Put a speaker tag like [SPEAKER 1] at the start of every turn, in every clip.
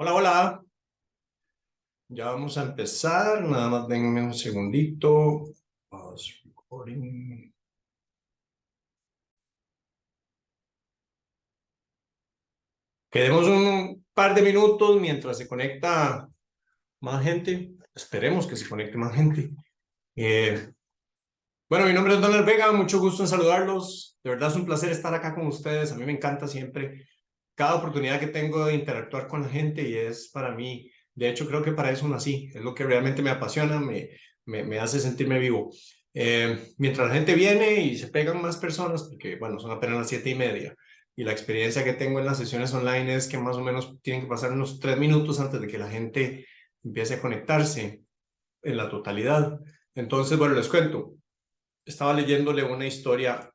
[SPEAKER 1] Hola, hola. Ya vamos a empezar. Nada más denme un segundito. Pause recording. Quedemos un par de minutos mientras se conecta más gente. Esperemos que se conecte más gente. Bueno, mi nombre es Donald Vega. Mucho gusto en saludarlos. De verdad es un placer estar acá con ustedes. A mí me encanta siempre cada oportunidad que tengo de interactuar con la gente y es para mí, de hecho creo que para eso nací, es lo que realmente me apasiona, me hace sentirme vivo. Mientras la gente viene y se pegan más personas, porque bueno, son apenas las 7:30 y la experiencia que tengo en las sesiones online es que más o menos tienen que pasar unos 3 minutos antes de que la gente empiece a conectarse en la totalidad. Entonces, bueno, les cuento, estaba leyéndole una historia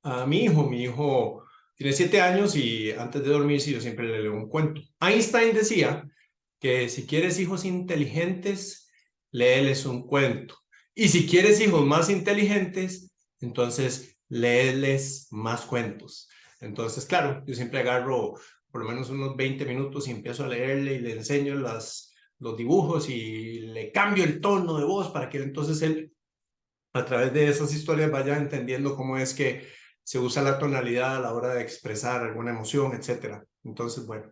[SPEAKER 1] a mi hijo. Mi hijo tiene 7 años y antes de dormirse yo siempre le leo un cuento. Einstein decía que si quieres hijos inteligentes, léeles un cuento. Y si quieres hijos más inteligentes, entonces léeles más cuentos. Entonces, claro, yo siempre agarro por lo menos unos 20 minutos y empiezo a leerle y le enseño los dibujos y le cambio el tono de voz para que entonces él a través de esas historias vaya entendiendo cómo es que se usa la tonalidad a la hora de expresar alguna emoción, etcétera. Entonces, bueno,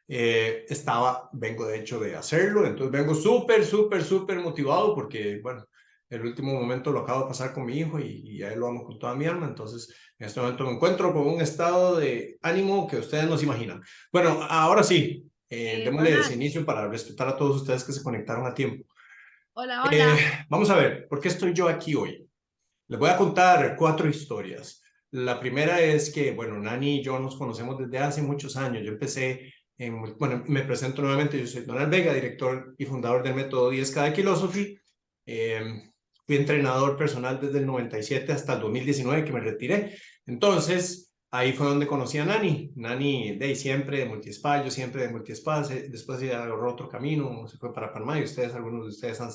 [SPEAKER 1] vengo de hecho de hacerlo, entonces vengo súper motivado porque, bueno, el último momento lo acabo de pasar con mi hijo y a él lo amo con toda mi alma, entonces en este momento me encuentro con un estado de ánimo que ustedes no se imaginan. Bueno, ahora sí, démosle ese
[SPEAKER 2] Donald,
[SPEAKER 1] inicio para respetar a todos ustedes que se conectaron a tiempo.
[SPEAKER 2] hola, hola.
[SPEAKER 1] Vamos a ver, ¿por qué estoy yo aquí hoy? Les voy a contar 4 historias. La primera es que, bueno, Nani y yo nos conocemos desde hace muchos años. Yo empecé bueno, me presento nuevamente, yo soy Donald Vega, director y fundador del método 10K de Philosophy. Fui entrenador personal desde el 97 hasta el 2019 que me retiré. Entonces, ahí fue donde conocí a Nani. Nani de siempre de Multiespa, yo siempre de Multiespa. Después ya agarró otro camino, se fue para Panamá y ustedes, algunos de ustedes han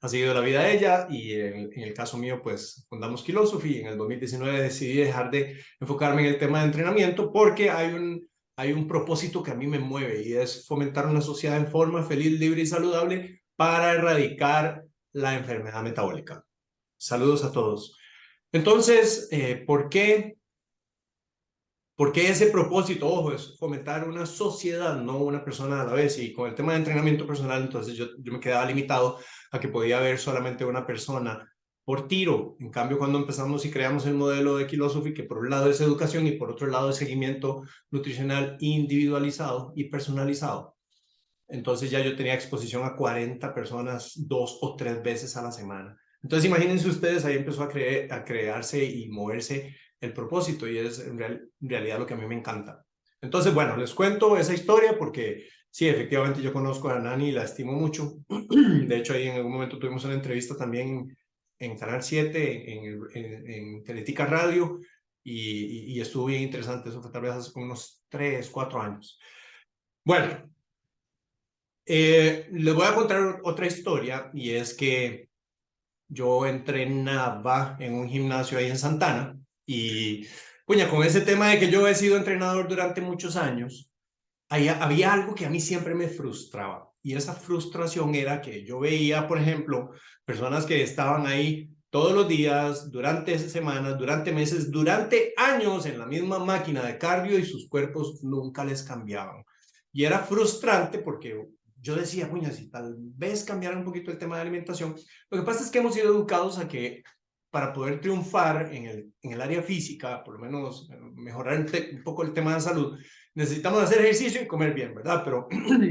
[SPEAKER 1] seguido la vida de ella y en el caso mío, pues fundamos Philosophy y en el 2019 decidí dejar de enfocarme en el tema de entrenamiento porque hay un propósito que a mí me mueve y es fomentar una sociedad en forma feliz, libre y saludable para erradicar la enfermedad metabólica. Saludos a todos. Entonces, ¿por qué ese propósito? Ojo, es fomentar una sociedad, no una persona a la vez. Y con el tema de entrenamiento personal, entonces yo me quedaba limitado a que podía haber solamente una persona por tiro. En cambio, cuando empezamos y creamos el modelo de Philosophy, que por un lado es educación y por otro lado es seguimiento nutricional individualizado y personalizado, entonces ya yo tenía exposición a 40 personas 2 o 3 veces a la semana. Entonces imagínense ustedes, ahí empezó a crearse y moverse el propósito y es en realidad lo que a mí me encanta. Entonces, bueno, les cuento esa historia porque sí, efectivamente yo conozco a Nani y la estimo mucho. De hecho, ahí en algún momento tuvimos una entrevista también en Canal 7, en Teletica Radio, y estuvo bien interesante. Eso fue tal vez hace como unos 3, 4 años. Bueno, les voy a contar otra historia y es que yo entrenaba en un gimnasio ahí en Santana y, puña, con ese tema de que yo he sido entrenador durante muchos años, había algo que a mí siempre me frustraba y esa frustración era que yo veía, por ejemplo, personas que estaban ahí todos los días, durante semanas, durante meses, durante años en la misma máquina de cardio y sus cuerpos nunca les cambiaban. Y era frustrante porque yo decía, puña, si tal vez cambiara un poquito el tema de alimentación. Lo que pasa es que hemos sido educados a que para poder triunfar en el área física, por lo menos mejorar un poco el tema de salud, necesitamos hacer ejercicio y comer bien, ¿verdad? Pero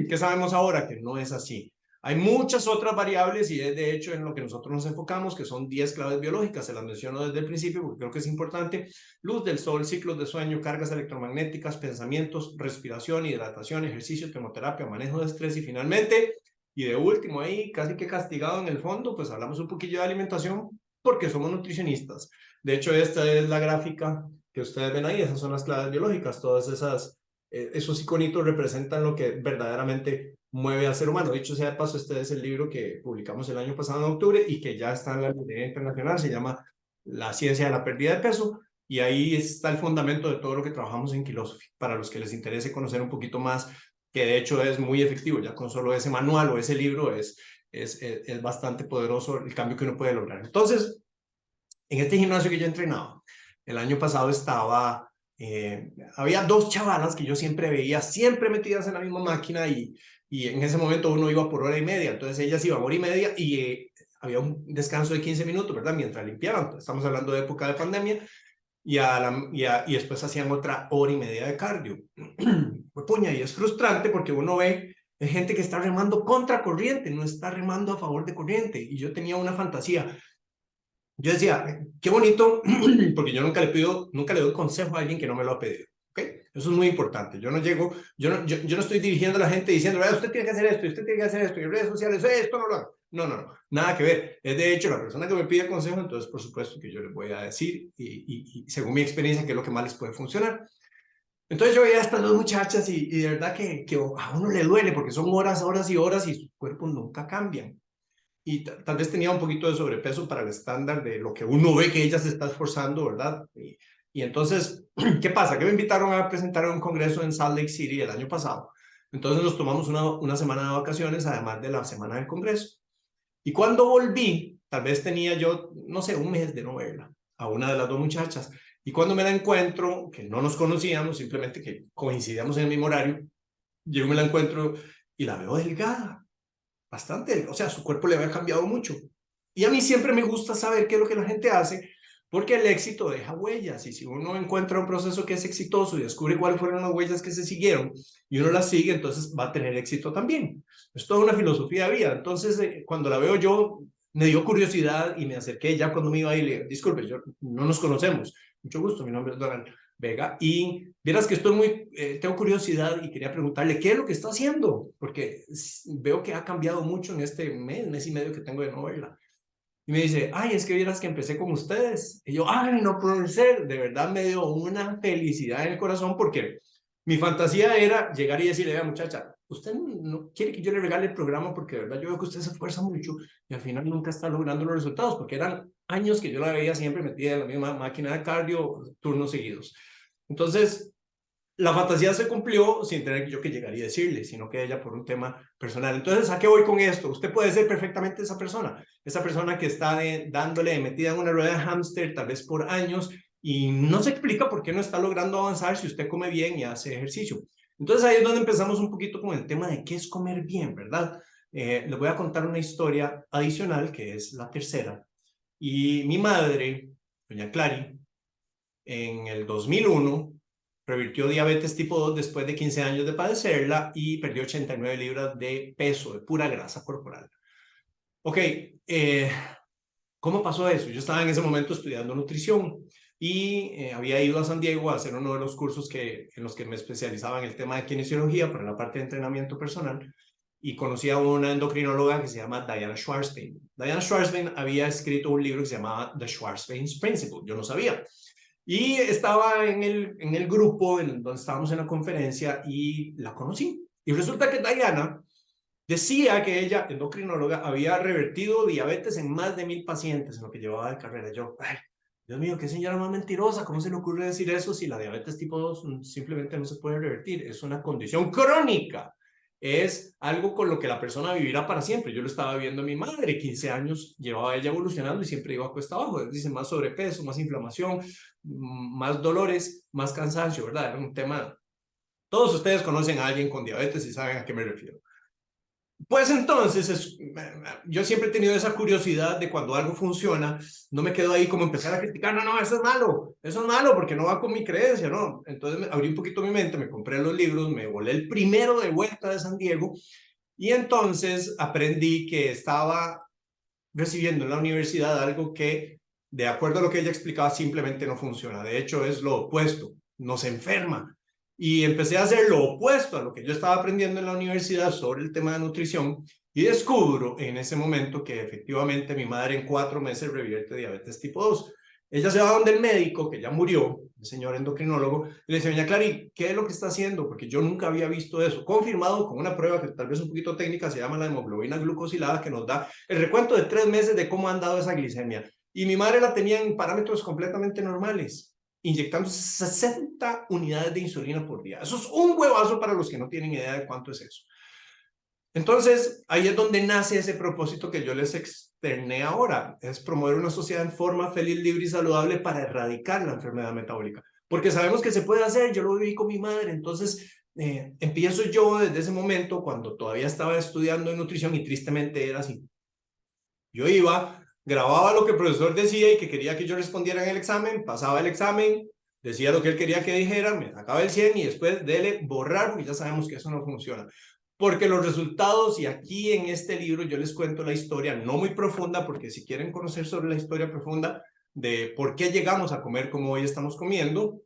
[SPEAKER 1] ¿qué sabemos ahora? Que no es así. Hay muchas otras variables y es de hecho en lo que nosotros nos enfocamos, que son 10 claves biológicas, se las menciono desde el principio porque creo que es importante: luz del sol, ciclos de sueño, cargas electromagnéticas, pensamientos, respiración, hidratación, ejercicio, termoterapia, manejo de estrés y finalmente, y de último ahí, casi que castigado en el fondo, pues hablamos un poquillo de alimentación porque somos nutricionistas. De hecho, esta es la gráfica que ustedes ven ahí, esas son las claves biológicas, todas esos iconitos representan lo que verdaderamente mueve al ser humano. Dicho sea de paso, este es el libro que publicamos el año pasado en octubre y que ya está en la librería internacional, se llama La ciencia de la pérdida de peso, y ahí está el fundamento de todo lo que trabajamos en Philosophy, para los que les interese conocer un poquito más que de hecho es muy efectivo. Ya con solo ese manual o ese libro es bastante poderoso el cambio que uno puede lograr. Entonces, en este gimnasio que yo entrenaba, el año pasado había dos chavalas que yo siempre veía, siempre metidas en la misma máquina y en ese momento uno iba por hora y media, entonces ellas iban hora y media y había un descanso de 15 minutos, ¿verdad? Mientras limpiaban, estamos hablando de época de pandemia, y después hacían otra hora y media de cardio. Pues puña, y es frustrante porque uno ve gente que está remando contra corriente, no está remando a favor de corriente, y yo tenía una fantasía. Yo decía, qué bonito, porque yo nunca le doy consejo a alguien que no me lo ha pedido. ¿Okay? Eso es muy importante. Yo no llego, yo no estoy dirigiendo a la gente diciendo, usted tiene que hacer esto, usted tiene que hacer esto, y en redes sociales, esto no lo hago. No, no, no, nada que ver. Es de hecho la persona que me pide consejo, entonces por supuesto que yo les voy a decir, y según mi experiencia, qué es lo que más les puede funcionar. Entonces yo veía a estas dos muchachas y de verdad que a uno le duele, porque son horas, horas y horas y sus cuerpos nunca cambian. Y tal vez tenía un poquito de sobrepeso para el estándar de lo que uno ve que ella se está esforzando, ¿verdad? Y entonces, ¿qué pasa? Que me invitaron a presentar en un congreso en Salt Lake City el año pasado. Entonces nos tomamos una semana de vacaciones, además de la semana del congreso. Y cuando volví, tal vez tenía yo, no sé, un mes de no verla, a una de las dos muchachas. Y cuando me la encuentro, que no nos conocíamos, simplemente que coincidíamos en el mismo horario, yo me la encuentro y la veo delgada, bastante, o sea, su cuerpo le había cambiado mucho. Y a mí siempre me gusta saber qué es lo que la gente hace, porque el éxito deja huellas, y si uno encuentra un proceso que es exitoso y descubre cuáles fueron las huellas que se siguieron, y uno las sigue, entonces va a tener éxito también. Es toda una filosofía de vida. Entonces, cuando la veo yo, me dio curiosidad y me acerqué ya cuando me iba a ir, le dije, disculpe, yo, no nos conocemos, mucho gusto, mi nombre es Donald Vega, y vieras que tengo curiosidad y quería preguntarle qué es lo que está haciendo, porque veo que ha cambiado mucho en este mes y medio que tengo de no verla. Y me dice, ay, es que vieras que empecé con ustedes. Y yo, ay, no puede ser. De verdad me dio una felicidad en el corazón porque mi fantasía era llegar y decirle, muchacha, usted no quiere que yo le regale el programa porque de verdad yo veo que usted se esfuerza mucho y al final nunca está logrando los resultados, porque eran años que yo la veía siempre metida en la misma máquina de cardio, turnos seguidos. Entonces, la fantasía se cumplió sin tener yo que llegar y decirle, sino que ella por un tema personal. Entonces, ¿a qué voy con esto? Usted puede ser perfectamente esa persona que está dándole metida en una rueda de hámster tal vez por años y no se explica por qué no está logrando avanzar si usted come bien y hace ejercicio. Entonces ahí es donde empezamos un poquito con el tema de qué es comer bien, ¿verdad? Les voy a contar una historia adicional que es la tercera. Y mi madre, doña Clary, en el 2001 revirtió diabetes tipo 2 después de 15 años de padecerla y perdió 89 libras de peso, de pura grasa corporal. Ok, ¿cómo pasó eso? Yo estaba en ese momento estudiando nutrición y había ido a San Diego a hacer uno de los cursos en los que me especializaba en el tema de kinesiología para la parte de entrenamiento personal y conocí a una endocrinóloga que se llama Diana Schwartzbein. Diana Schwartzbein había escrito un libro que se llamaba The Schwartzbein's Principle. Yo no sabía. Y estaba en el grupo donde estábamos en la conferencia y la conocí. Y resulta que Diana decía que ella, endocrinóloga, había revertido diabetes en más de 1000 pacientes en lo que llevaba de carrera. Yo, ay, Dios mío, qué señora más mentirosa, ¿cómo se le ocurre decir eso si la diabetes tipo 2 simplemente no se puede revertir? Es una condición crónica. Es algo con lo que la persona vivirá para siempre. Yo lo estaba viendo a mi madre, 15 años llevaba ella evolucionando y siempre iba a cuesta abajo. Dice, más sobrepeso, más inflamación, más dolores, más cansancio, ¿verdad? Era un tema. Todos ustedes conocen a alguien con diabetes y saben a qué me refiero. Pues entonces, yo siempre he tenido esa curiosidad de cuando algo funciona, no me quedo ahí como empezar a criticar, no, no, eso es malo porque no va con mi creencia, ¿no? Entonces abrí un poquito mi mente, me compré los libros, me volé el primero de vuelta de San Diego y entonces aprendí que estaba recibiendo en la universidad algo que, de acuerdo a lo que ella explicaba, simplemente no funciona. De hecho, es lo opuesto, nos enferma. Y empecé a hacer lo opuesto a lo que yo estaba aprendiendo en la universidad sobre el tema de nutrición y descubro en ese momento que efectivamente mi madre en 4 meses revierte diabetes tipo 2. Ella se va donde el médico, que ya murió, el señor endocrinólogo, y le dice, doña Clary, ¿qué es lo que está haciendo? Porque yo nunca había visto eso. Confirmado con una prueba que tal vez un poquito técnica, se llama la hemoglobina glucosilada, que nos da el recuento de 3 meses de cómo han dado esa glicemia. Y mi madre la tenía en parámetros completamente normales. inyectándose 60 unidades de insulina por día. Eso es un huevazo para los que no tienen idea de cuánto es eso. Entonces, ahí es donde nace ese propósito que yo les externé ahora, es promover una sociedad en forma feliz, libre y saludable para erradicar la enfermedad metabólica. Porque sabemos que se puede hacer, yo lo viví con mi madre, entonces empiezo yo desde ese momento, cuando todavía estaba estudiando en nutrición y tristemente era así. Yo iba, grababa lo que el profesor decía y que quería que yo respondiera en el examen, pasaba el examen, decía lo que él quería que dijera, me sacaba el 100 y después dele borrar, porque ya sabemos que eso no funciona. Porque los resultados, y aquí en este libro yo les cuento la historia, no muy profunda, porque si quieren conocer sobre la historia profunda de por qué llegamos a comer como hoy estamos comiendo,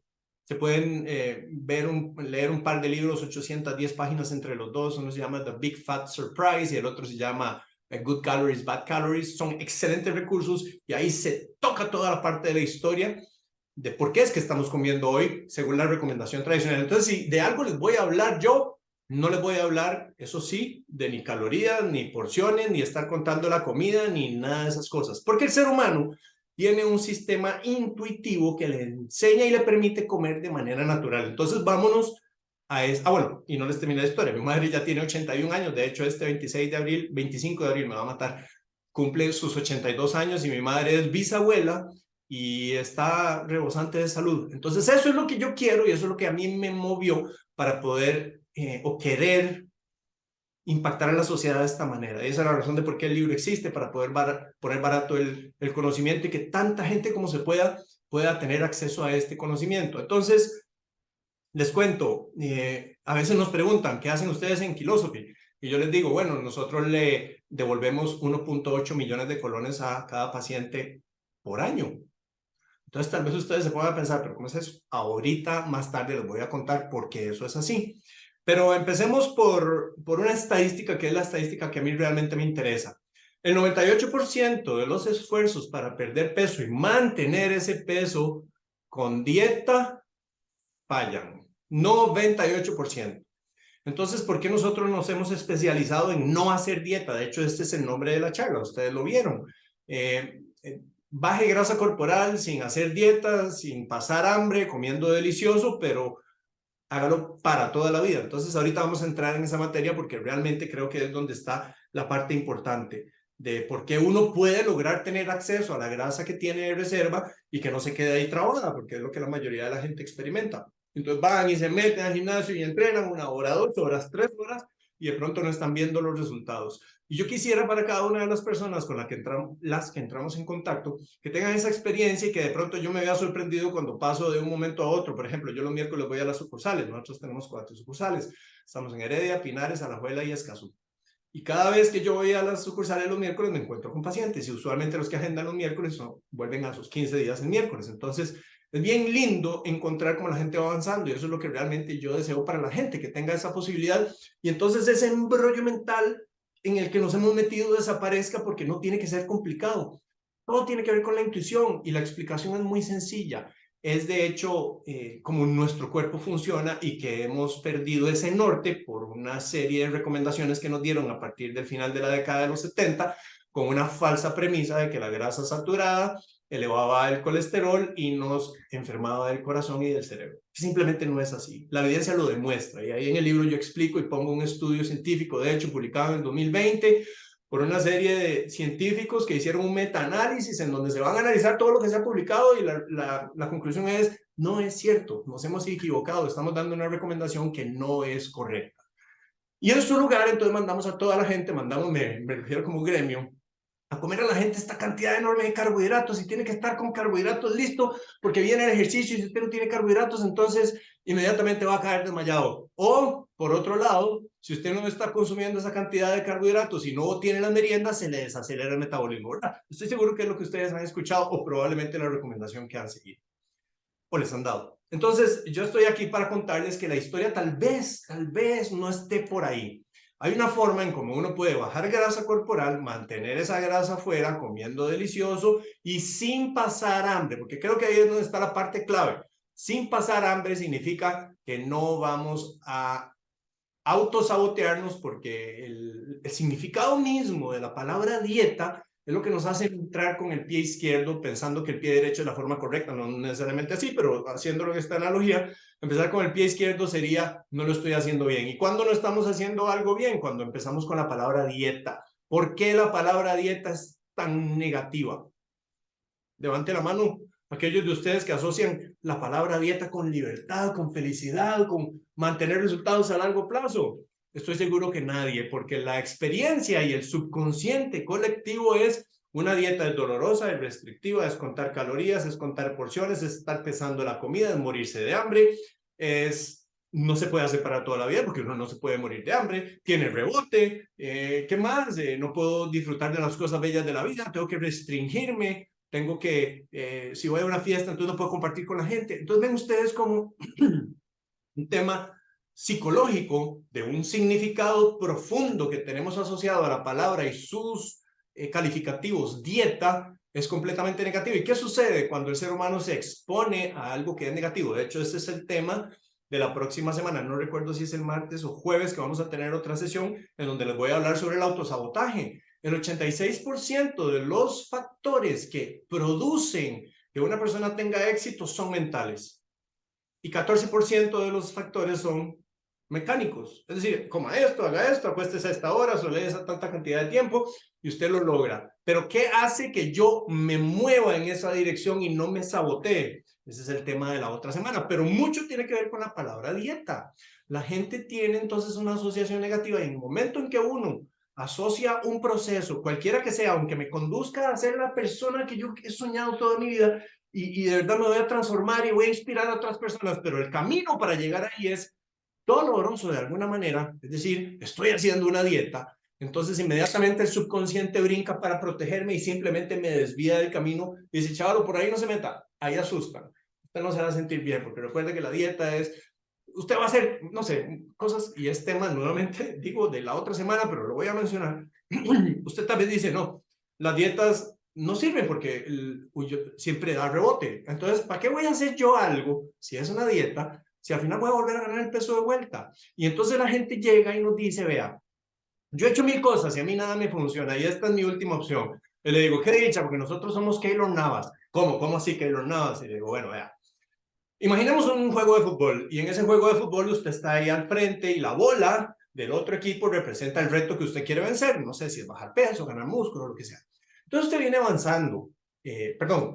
[SPEAKER 1] se pueden leer un par de libros, 810 páginas entre los dos. Uno se llama The Big Fat Surprise y el otro se llama Good Calories, Bad Calories. Son excelentes recursos y ahí se toca toda la parte de la historia de por qué es que estamos comiendo hoy según la recomendación tradicional. Entonces, si de algo les voy a hablar yo, no les voy a hablar, eso sí, de ni calorías, ni porciones, ni estar contando la comida, ni nada de esas cosas. Porque el ser humano tiene un sistema intuitivo que le enseña y le permite comer de manera natural. Entonces, vámonos a eso. Ah, bueno, y no les terminé la historia. Mi madre ya tiene 81 años. De hecho, este 26 de abril, 25 de abril me va a matar. Cumple sus 82 años y mi madre es bisabuela y está rebosante de salud. Entonces, eso es lo que yo quiero y eso es lo que a mí me movió para poder o querer impactar a la sociedad de esta manera. Y esa es la razón de por qué el libro existe, para poder poner barato el conocimiento y que tanta gente como se pueda tener acceso a este conocimiento. Entonces, les cuento, a veces nos preguntan, ¿qué hacen ustedes en Kilosophy? Y yo les digo, bueno, nosotros le devolvemos 1.8 millones de colones a cada paciente por año. Entonces, tal vez ustedes se pongan a pensar, ¿pero cómo es eso? Ahorita, más tarde, les voy a contar por qué eso es así. Pero empecemos por una estadística que es la estadística que a mí realmente me interesa. El 98% de los esfuerzos para perder peso y mantener ese peso con dieta fallan. 98%. Entonces, ¿por qué nosotros nos hemos especializado en no hacer dieta? De hecho, este es el nombre de la charla, ustedes lo vieron. Baje grasa corporal sin hacer dieta, sin pasar hambre, comiendo delicioso, pero hágalo para toda la vida. Entonces, ahorita vamos a entrar en esa materia porque realmente creo que es donde está la parte importante de por qué uno puede lograr tener acceso a la grasa que tiene de reserva y que no se quede ahí trabada, porque es lo que la mayoría de la gente experimenta. Entonces van y se meten al gimnasio y entrenan 1 hora, 2 horas, 3 horas y de pronto no están viendo los resultados. Y yo quisiera para cada una de las personas con las que entramos en contacto, que tengan esa experiencia y que de pronto yo me vea sorprendido cuando paso de un momento a otro. Por ejemplo, yo los miércoles voy a las sucursales, nosotros tenemos 4 sucursales, estamos en Heredia, Pinares, Alajuela y Escazú. Y cada vez que yo voy a las sucursales los miércoles me encuentro con pacientes y usualmente los que agendan los miércoles vuelven a sus 15 días el miércoles. Entonces es bien lindo encontrar cómo la gente va avanzando y eso es lo que realmente yo deseo para la gente, que tenga esa posibilidad y entonces ese embrollo mental en el que nos hemos metido desaparezca porque no tiene que ser complicado. Todo tiene que ver con la intuición y la explicación es muy sencilla. Es de hecho como nuestro cuerpo funciona y que hemos perdido ese norte por una serie de recomendaciones que nos dieron a partir del final de la década de los 70 con una falsa premisa de que la grasa saturada elevaba el colesterol y nos enfermaba del corazón y del cerebro. Simplemente no es así. La evidencia lo demuestra y ahí en el libro yo explico y pongo un estudio científico, de hecho publicado en el 2020, por una serie de científicos que hicieron un metaanálisis en donde se van a analizar todo lo que se ha publicado y la conclusión es, no es cierto, nos hemos equivocado, estamos dando una recomendación que no es correcta. Y en su lugar, entonces mandamos a toda la gente, me refiero como gremio, a comer a la gente esta cantidad enorme de carbohidratos y tiene que estar con carbohidratos listo porque viene el ejercicio y si usted no tiene carbohidratos, entonces inmediatamente va a caer desmayado. O, por otro lado, si usted no está consumiendo esa cantidad de carbohidratos y no tiene las meriendas, se le desacelera el metabolismo, ¿verdad? Estoy seguro que es lo que ustedes han escuchado o probablemente la recomendación que han seguido o les han dado. Entonces, yo estoy aquí para contarles que la historia tal vez no esté por ahí. Hay una forma en cómo uno puede bajar grasa corporal, mantener esa grasa fuera, comiendo delicioso y sin pasar hambre, porque creo que ahí es donde está la parte clave. Sin pasar hambre significa que no vamos a autosabotearnos porque el significado mismo de la palabra dieta es lo que nos hace entrar con el pie izquierdo pensando que el pie derecho es la forma correcta, no necesariamente así, pero haciéndolo en esta analogía, empezar con el pie izquierdo sería no lo estoy haciendo bien. ¿Y cuándo no estamos haciendo algo bien? Cuando empezamos con la palabra dieta. ¿Por qué la palabra dieta es tan negativa? Levante la mano aquellos de ustedes que asocian la palabra dieta con libertad, con felicidad, con mantener resultados a largo plazo. Estoy seguro que nadie, porque la experiencia y el subconsciente colectivo es una dieta es dolorosa, es restrictiva, es contar calorías, es contar porciones, es estar pesando la comida, es morirse de hambre, no se puede hacer para toda la vida porque uno no se puede morir de hambre, tiene rebote, ¿qué más? No puedo disfrutar de las cosas bellas de la vida, tengo que restringirme, tengo que, si voy a una fiesta, entonces no puedo compartir con la gente. Entonces ven ustedes como un tema psicológico de un significado profundo que tenemos asociado a la palabra y sus calificativos, dieta, es completamente negativo. ¿Y qué sucede cuando el ser humano se expone a algo que es negativo? De hecho, ese es el tema de la próxima semana. No recuerdo si es el martes o jueves que vamos a tener otra sesión en donde les voy a hablar sobre el autosabotaje. El 86% de los factores que producen que una persona tenga éxito son mentales y 14% de los factores son mecánicos. Es decir, coma esto, haga esto, acuéstese a esta hora, solo esa tanta cantidad de tiempo y usted lo logra. Pero ¿qué hace que yo me mueva en esa dirección y no me sabotee? Ese es el tema de la otra semana, pero mucho tiene que ver con la palabra dieta. La gente tiene entonces una asociación negativa y en el momento en que uno asocia un proceso, cualquiera que sea, aunque me conduzca a ser la persona que yo he soñado toda mi vida, y de verdad me voy a transformar y voy a inspirar a otras personas, pero el camino para llegar ahí es doloroso de alguna manera, es decir, estoy haciendo una dieta, entonces inmediatamente el subconsciente brinca para protegerme y simplemente me desvía del camino y dice, chaval, por ahí no se meta, ahí asustan, usted no se va a sentir bien, porque recuerde que la dieta es, usted va a hacer, no sé, cosas, y es tema nuevamente, digo, de la otra semana, pero lo voy a mencionar, usted tal vez dice, no, las dietas no sirven porque siempre da rebote. Entonces, ¿para qué voy a hacer yo algo si es una dieta? Si al final voy a volver a ganar el peso de vuelta. Y entonces la gente llega y nos dice, vea, yo he hecho 1000 cosas y a mí nada me funciona y esta es mi última opción. Y le digo, qué dicha, porque nosotros somos Keylor Navas. ¿Cómo? ¿Cómo así Keylor Navas? Y le digo, bueno, vea, imaginemos un juego de fútbol y en ese juego de fútbol usted está ahí al frente y la bola del otro equipo representa el reto que usted quiere vencer. No sé si es bajar peso, ganar músculo, lo que sea. Entonces usted viene avanzando,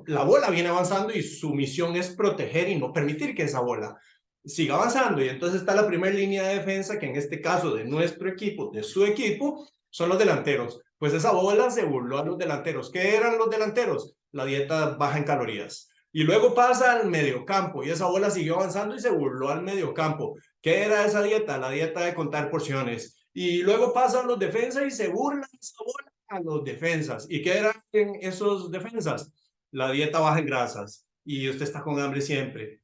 [SPEAKER 1] la bola viene avanzando y su misión es proteger y no permitir que esa bola siga avanzando. Y entonces está la primera línea de defensa, que en este caso de nuestro equipo, de su equipo, son los delanteros. Pues esa bola se burló a los delanteros. ¿Qué eran los delanteros? La dieta baja en calorías. Y luego pasa al mediocampo y esa bola siguió avanzando y se burló al mediocampo. ¿Qué era esa dieta? La dieta de contar porciones. Y luego pasan los defensas y se burlan esa bola a los defensas. ¿Y qué eran esos defensas? La dieta baja en grasas y usted está con hambre siempre.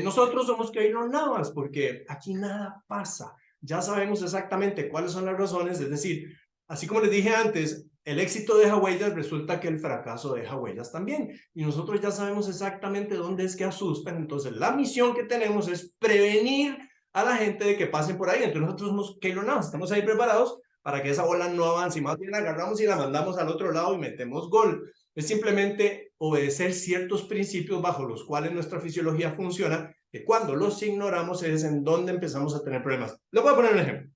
[SPEAKER 1] Nosotros somos Keylor Navas porque aquí nada pasa. Ya sabemos exactamente cuáles son las razones, es decir, así como les dije antes, el éxito deja huellas, resulta que el fracaso deja huellas también. Y nosotros ya sabemos exactamente dónde es que asustan. Entonces, la misión que tenemos es prevenir a la gente de que pasen por ahí. Entonces, nosotros somos Keylor Navas, estamos ahí preparados para que esa bola no avance. Y más bien la agarramos y la mandamos al otro lado y metemos gol. Es simplemente obedecer ciertos principios bajo los cuales nuestra fisiología funciona, que cuando los ignoramos es en donde empezamos a tener problemas. Les voy a poner un ejemplo.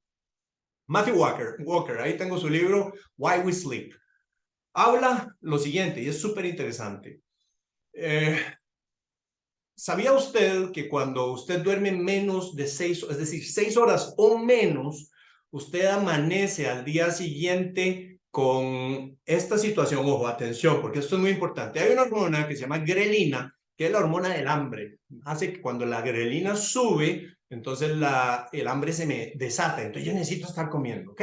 [SPEAKER 1] Matthew Walker, ahí tengo su libro Why We Sleep. Habla lo siguiente y es súper interesante. ¿Sabía usted que cuando usted duerme menos de 6, es decir, 6 horas o menos, usted amanece al día siguiente con esta situación? Ojo, atención, porque esto es muy importante. Hay una hormona que se llama grelina, que es la hormona del hambre. Hace que cuando la grelina sube, entonces el hambre se me desata. Entonces yo necesito estar comiendo, ¿ok?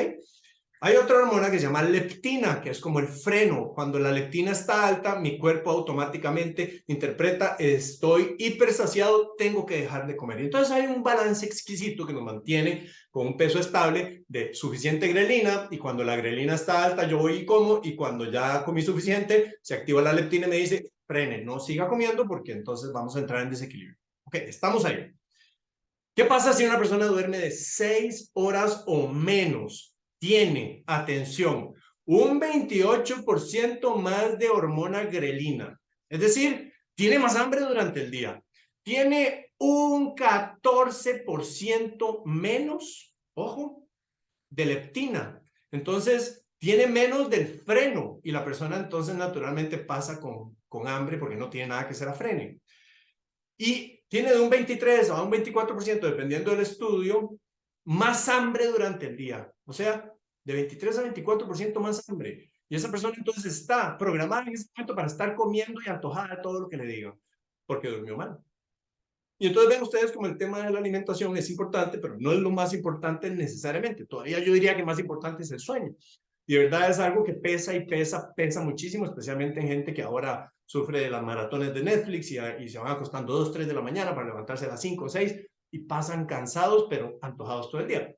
[SPEAKER 1] Hay otra hormona que se llama leptina, que es como el freno. Cuando la leptina está alta, mi cuerpo automáticamente interpreta, estoy hipersaciado, tengo que dejar de comer. Y entonces hay un balance exquisito que nos mantiene con un peso estable de suficiente grelina, y cuando la grelina está alta, yo voy y como, y cuando ya comí suficiente, se activa la leptina y me dice, frene, no siga comiendo porque entonces vamos a entrar en desequilibrio. Ok, estamos ahí. ¿Qué pasa si una persona duerme de 6 horas o menos? Tiene, atención, un 28% más de hormona grelina. Es decir, tiene más hambre durante el día. Tiene un 14% menos, ojo, de leptina. Entonces, tiene menos del freno y la persona entonces naturalmente pasa con hambre porque no tiene nada que se la frene. Y tiene de un 23 a un 24%, dependiendo del estudio, más hambre durante el día. O sea, de 23 a 24% más hambre. Y esa persona entonces está programada en ese momento para estar comiendo y antojada de todo lo que le digan, porque durmió mal. Y entonces ven ustedes como el tema de la alimentación es importante, pero no es lo más importante necesariamente. Todavía yo diría que más importante es el sueño. Y de verdad es algo que pesa y pesa muchísimo, especialmente en gente que ahora sufre de las maratones de Netflix y se van acostando 2, 3 de la mañana para levantarse a las 5 o 6 y pasan cansados pero antojados todo el día.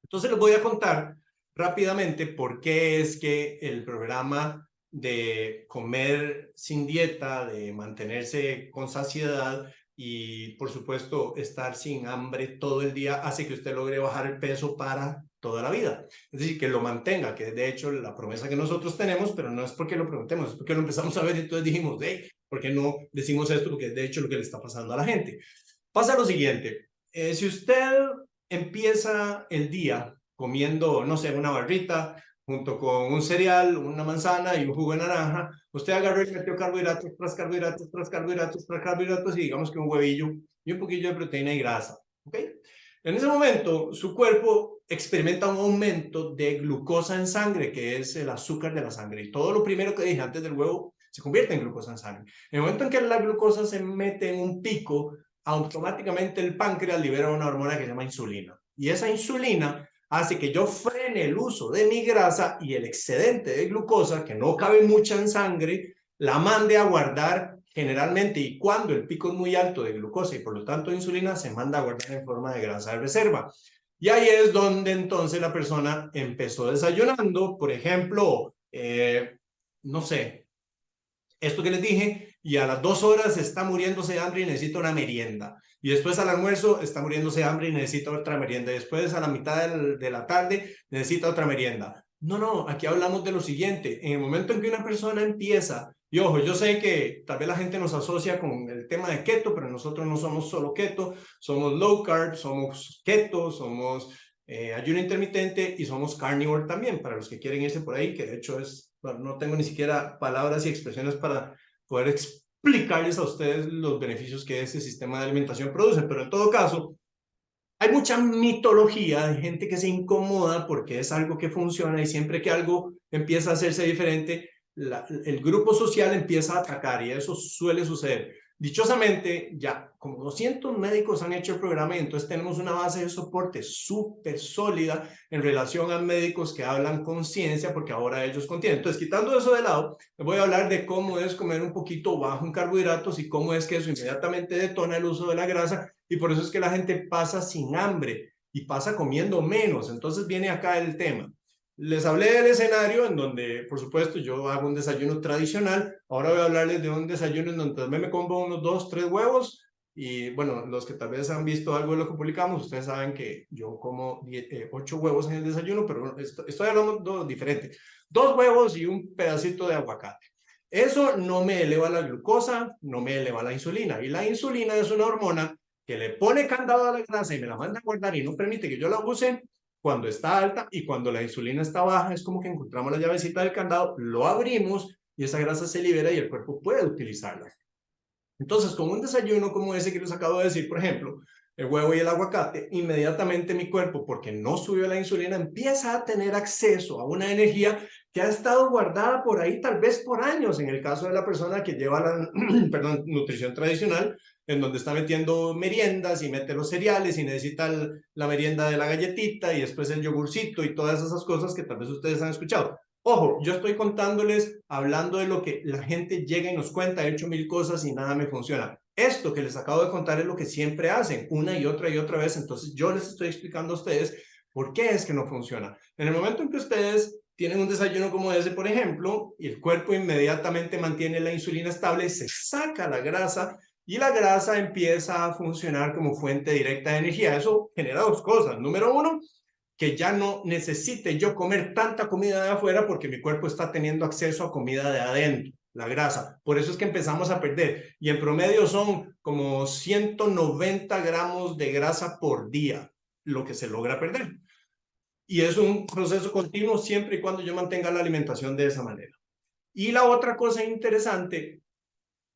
[SPEAKER 1] Entonces les voy a contar rápidamente por qué es que el programa de comer sin dieta, de mantenerse con saciedad y por supuesto estar sin hambre todo el día hace que usted logre bajar el peso para toda la vida. Es decir, que lo mantenga, que es de hecho la promesa que nosotros tenemos, pero no es porque lo preguntemos, es porque lo empezamos a ver y entonces dijimos, hey, ¿por qué no decimos esto? Porque es de hecho lo que le está pasando a la gente. Pasa lo siguiente, si usted empieza el día comiendo, no sé, una barrita junto con un cereal, una manzana y un jugo de naranja, usted agarró y metió carbohidratos tras carbohidratos tras carbohidratos tras carbohidratos y digamos que un huevillo y un poquillo de proteína y grasa, ¿ok? En ese momento, su cuerpo experimenta un aumento de glucosa en sangre, que es el azúcar de la sangre. Y todo lo primero que dije antes del huevo se convierte en glucosa en sangre. En el momento en que la glucosa se mete en un pico, automáticamente el páncreas libera una hormona que se llama insulina. Y esa insulina hace que yo frene el uso de mi grasa y el excedente de glucosa, que no cabe mucha en sangre, la mande a guardar generalmente, y cuando el pico es muy alto de glucosa y por lo tanto de insulina, se manda a guardar en forma de grasa de reserva. Y ahí es donde entonces la persona empezó desayunando, por ejemplo, no sé, esto que les dije, y a las 2 horas está muriéndose de hambre y necesita una merienda. Y después al almuerzo está muriéndose de hambre y necesita otra merienda. Y después a la mitad de la tarde necesita otra merienda. No, no, aquí hablamos de lo siguiente. En el momento en que una persona empieza, y ojo, yo sé que tal vez la gente nos asocia con el tema de keto, pero nosotros no somos solo keto, somos low carb, somos keto, somos ayuno intermitente y somos carnívoro también, para los que quieren irse por ahí, que de hecho es, bueno, no tengo ni siquiera palabras y expresiones para poder explicarles a ustedes los beneficios que ese sistema de alimentación produce, pero en todo caso, hay mucha mitología de gente que se incomoda porque es algo que funciona y siempre que algo empieza a hacerse diferente, el grupo social empieza a atacar y eso suele suceder. Dichosamente, ya como 200 médicos han hecho el programa y entonces tenemos una base de soporte súper sólida en relación a médicos que hablan con ciencia porque ahora ellos contienen. Entonces, quitando eso de lado, les voy a hablar de cómo es comer un poquito bajo en carbohidratos y cómo es que eso inmediatamente detona el uso de la grasa y por eso es que la gente pasa sin hambre y pasa comiendo menos. Entonces viene acá el tema. Les hablé del escenario en donde, por supuesto, yo hago un desayuno tradicional. Ahora voy a hablarles de un desayuno en donde también me como unos 2, 3 huevos. Y bueno, los que tal vez han visto algo de lo que publicamos, ustedes saben que yo como 8 huevos en el desayuno, pero estoy hablando diferente. 2 huevos y un pedacito de aguacate. Eso no me eleva la glucosa, no me eleva la insulina. Y la insulina es una hormona que le pone candado a la grasa y me la manda a guardar y no permite que yo la use cuando está alta, y cuando la insulina está baja es como que encontramos la llavecita del candado, lo abrimos y esa grasa se libera y el cuerpo puede utilizarla. Entonces, con un desayuno como ese que les acabo de decir, por ejemplo, el huevo y el aguacate, inmediatamente mi cuerpo, porque no subió la insulina, empieza a tener acceso a una energía que ha estado guardada por ahí tal vez por años, en el caso de la persona que lleva la perdón, nutrición tradicional, en donde está metiendo meriendas y mete los cereales y necesita la merienda de la galletita y después el yogurcito y todas esas cosas que tal vez ustedes han escuchado. Ojo, yo estoy contándoles, hablando de lo que la gente llega y nos cuenta, he hecho 1000 cosas y nada me funciona. Esto que les acabo de contar es lo que siempre hacen, una y otra vez. Entonces yo les estoy explicando a ustedes por qué es que no funciona. En el momento en que ustedes tienen un desayuno como ese, por ejemplo, y el cuerpo inmediatamente mantiene la insulina estable, se saca la grasa y la grasa empieza a funcionar como fuente directa de energía. Eso genera dos cosas. Número uno, que ya no necesite yo comer tanta comida de afuera porque mi cuerpo está teniendo acceso a comida de adentro, la grasa. Por eso es que empezamos a perder. Y en promedio son como 190 gramos de grasa por día lo que se logra perder. Y es un proceso continuo siempre y cuando yo mantenga la alimentación de esa manera. Y la otra cosa interesante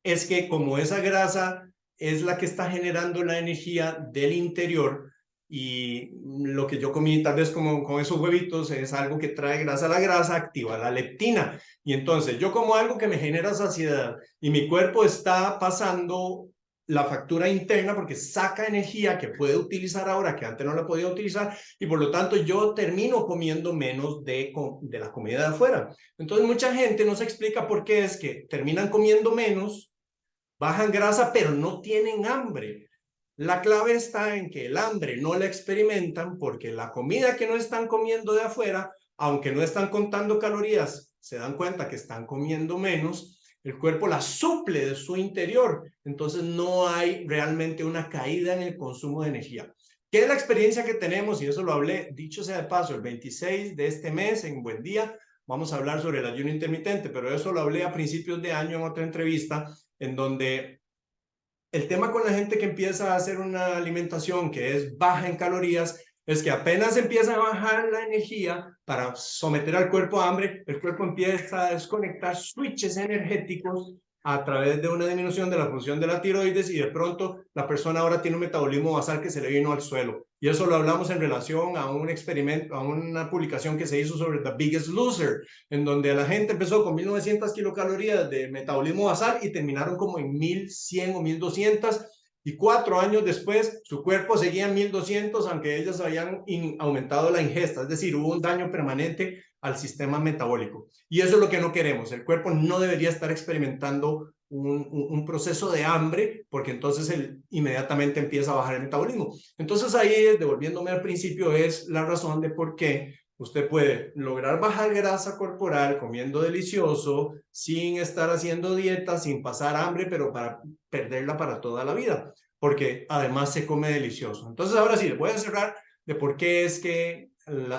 [SPEAKER 1] es que como esa grasa es la que está generando la energía del interior, y lo que yo comí tal vez como con esos huevitos es algo que trae grasa, la grasa activa la leptina, y entonces yo como algo que me genera saciedad y mi cuerpo está pasando la factura interna porque saca energía que puede utilizar ahora que antes no la podía utilizar, y por lo tanto yo termino comiendo menos de la comida de afuera. Entonces mucha gente no se explica por qué es que terminan comiendo menos, bajan grasa, pero no tienen hambre. La clave está en que el hambre no la experimentan porque la comida que no están comiendo de afuera, aunque no están contando calorías, se dan cuenta que están comiendo menos, el cuerpo la suple de su interior. Entonces no hay realmente una caída en el consumo de energía. ¿Qué es la experiencia que tenemos? Y eso lo hablé, dicho sea de paso, el 26 de este mes, en Buen Día, vamos a hablar sobre el ayuno intermitente, pero eso lo hablé a principios de año en otra entrevista, en donde el tema con la gente que empieza a hacer una alimentación que es baja en calorías es que apenas empieza a bajar la energía para someter al cuerpo a hambre, el cuerpo empieza a desconectar switches energéticos a través de una disminución de la función de la tiroides, y de pronto la persona ahora tiene un metabolismo basal que se le vino al suelo. Y eso lo hablamos en relación a un experimento, a una publicación que se hizo sobre The Biggest Loser, en donde la gente empezó con 1900 kilocalorías de metabolismo basal y terminaron como en 1100 o 1200, y 4 años después su cuerpo seguía en 1200 aunque ellos habían aumentado la ingesta, es decir, hubo un daño permanente al sistema metabólico. Y eso es lo que no queremos. El cuerpo no debería estar experimentando un proceso de hambre, porque entonces inmediatamente empieza a bajar el metabolismo. Entonces ahí, devolviéndome al principio, es la razón de por qué usted puede lograr bajar grasa corporal comiendo delicioso, sin estar haciendo dieta, sin pasar hambre, pero para perderla para toda la vida, porque además se come delicioso. Entonces ahora sí, voy a cerrar de por qué es que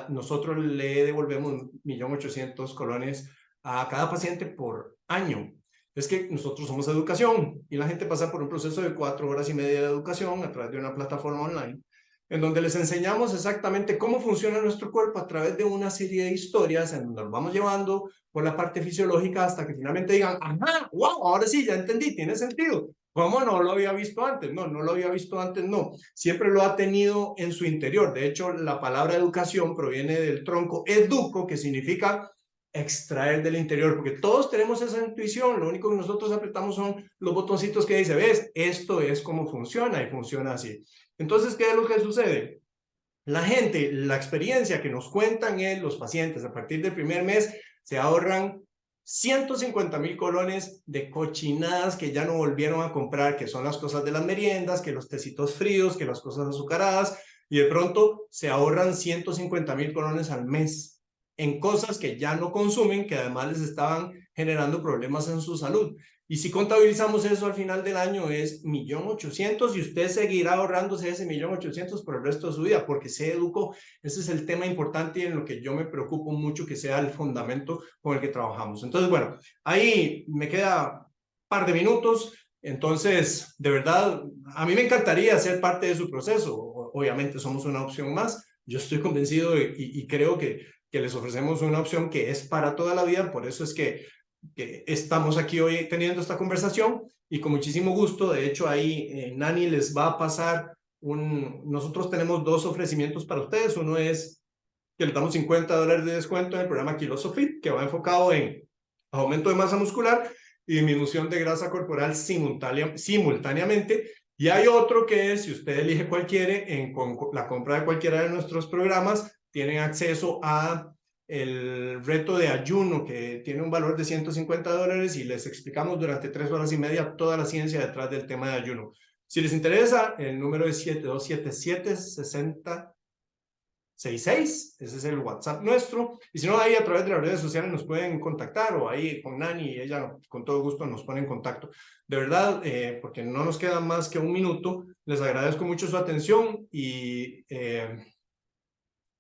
[SPEAKER 1] nosotros le devolvemos 1.800.000 colones a cada paciente por año. Es que nosotros somos educación y la gente pasa por un proceso de 4 horas y media de educación a través de una plataforma online, en donde les enseñamos exactamente cómo funciona nuestro cuerpo a través de una serie de historias, en donde nos vamos llevando por la parte fisiológica hasta que finalmente digan, ajá, wow, ahora sí, ya entendí, tiene sentido. ¿Cómo no lo había visto antes? No, no lo había visto antes, no. Siempre lo ha tenido en su interior. De hecho, la palabra educación proviene del tronco educo, que significa extraer del interior, porque todos tenemos esa intuición, lo único que nosotros apretamos son los botoncitos que dice, ves, esto es como funciona, y funciona así. Entonces, ¿qué es lo que sucede? La gente, la experiencia que nos cuentan es, los pacientes a partir del primer mes se ahorran 150.000 colones de cochinadas que ya no volvieron a comprar, que son las cosas de las meriendas, que los tecitos fríos, que las cosas azucaradas, y de pronto se ahorran 150.000 colones al mes en cosas que ya no consumen, que además les estaban generando problemas en su salud. Y si contabilizamos eso al final del año es 1.800.000, y usted seguirá ahorrándose ese 1.800.000 por el resto de su vida, porque se educó. Ese es el tema importante y en lo que yo me preocupo mucho que sea el fundamento con el que trabajamos. Entonces, bueno, ahí me queda un par de minutos. Entonces, de verdad, a mí me encantaría ser parte de su proceso. Obviamente somos una opción más. Yo estoy convencido y creo que les ofrecemos una opción que es para toda la vida. Por eso es que estamos aquí hoy teniendo esta conversación, y con muchísimo gusto. De hecho, ahí Nani les va a pasar nosotros tenemos 2 ofrecimientos para ustedes. Uno es que les damos $50 de descuento en el programa Kilosofit, que va enfocado en aumento de masa muscular y disminución de grasa corporal simultáneamente. Y hay otro que es, si usted elige cualquiera, con la compra de cualquiera de nuestros programas, tienen acceso a el reto de ayuno, que tiene un valor de $150, y les explicamos durante 3 horas y media toda la ciencia detrás del tema de ayuno. Si les interesa, el número es 7277-6066, ese es el WhatsApp nuestro, y si no, ahí a través de las redes sociales nos pueden contactar, o ahí con Nani, y ella con todo gusto nos pone en contacto. De verdad, porque no nos queda más que un minuto, les agradezco mucho su atención, y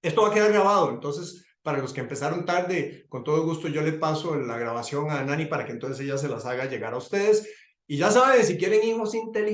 [SPEAKER 1] esto va a quedar grabado, entonces para los que empezaron tarde, con todo gusto yo le paso la grabación a Nani para que entonces ella se las haga llegar a ustedes. Y ya saben, si quieren hijos inteligentes,